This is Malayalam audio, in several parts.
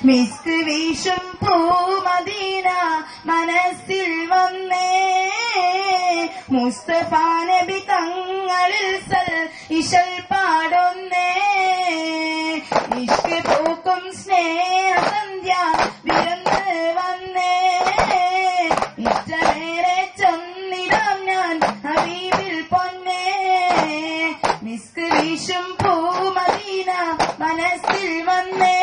മിസ്ക് വീശും പൂമദീന മനസ്സിൽ വന്നേ മുസ്തഫ നബി തങ്ങളിൽ സൽ ഇശൽ പാടുന്നേ ഇഷ്ക് പൂക്കും സ്നേഹസന്ധ്യ വിരുന്ന് വന്നേ ഇഷ്ടമേറെ ചൊന്നിടാം ഞാൻ ഹബീബിൽ പൊന്നേ മിസ്ക് വീശും പൂമദീന മനസ്സിൽ വന്നേ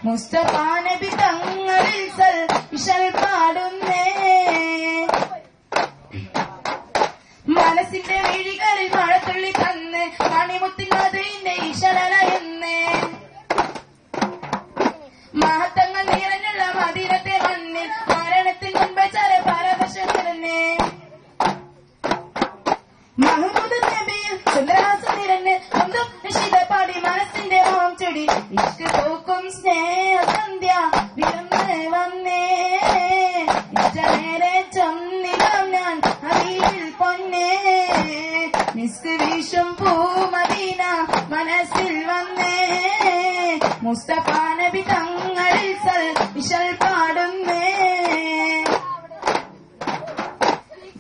മുസ്തഫ നബി തങ്ങളിൽ സൽ ഇശൽ പാടുന്നേ മനസ്സിന്റെ മിഴികളിൽ മഴത്തുള്ളി തന്ന് മണിമുത്തിനതിന്റെ ഈശ്വരനയെന്ന് മഹത്വങ്ങൾ നിറഞ്ഞുള്ള മദീനത്തെ മണ്ണിൽ മരണത്തിന് മുൻപ് ചര പരവശം നിറഞ്ഞേ മഹമൂദ് നബിയിൽ സുന്ദരഹാസം നിറഞ്ഞ് സ്വന്തം നിഷിത പാടി മനസ്സിന്റെ മോഹം ചെടി ഇഷ്ക് പൂക്കും സ്നേഹസന്ധ്യ വിരുന്ന് വന്നേ ഇഷ്ടമേറെ ചൊന്നിടാം ഞാൻ ഹബീബിൽ പൊന്നേ മിസ്ക് വീശും പൂമദീന മനസ്സിൽ വന്നേ മുസ്തഫ നബി തങ്ങളിൽ സൽ ഇശൽ പാടുന്നേ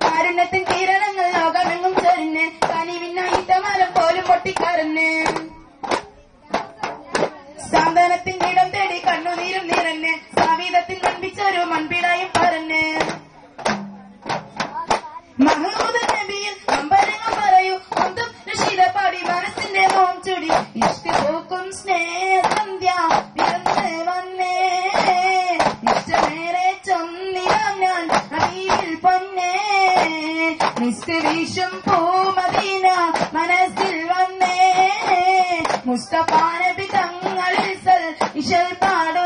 കാരുണ്യത്തിൻ കിരണങ്ങൾ ലോകമെങ്ങും ചൊരിഞ്ഞ് കനിവിനായിട്ടമരം പോലും പൊട്ടിക്കരഞ്ഞ് സാന്ത്വനത്തിൻ ഇടം തേടി കണ്ണുനീരും നിറഞ്ഞ് സാവീതത്തിൽ മൺപിച്ചൊരു മൺപിടായും പറഞ്ഞ് മഹമൂദ് നബിയിൽ അമ്പരങ്ങൾ പറയൂ ഒന്നും രശീദ പാടി മനസ്സിന്റെ മോം ചുടി ഇഷ്ക് പൂക്കും സ്നേഹസന്ധ്യ വിരുന്ന് വന്നേ ഇഷ്ടമേറെ ചൊന്നിടാം ഞാൻ ഹബീബിൽ പൊന്നേ മിസ്ക് വീശും പൂമദീന മനസ്സിൽ വന്നേ മുസ്തഫ നബി തങ്ങളിൽ സൽ ഇശൽ പാടും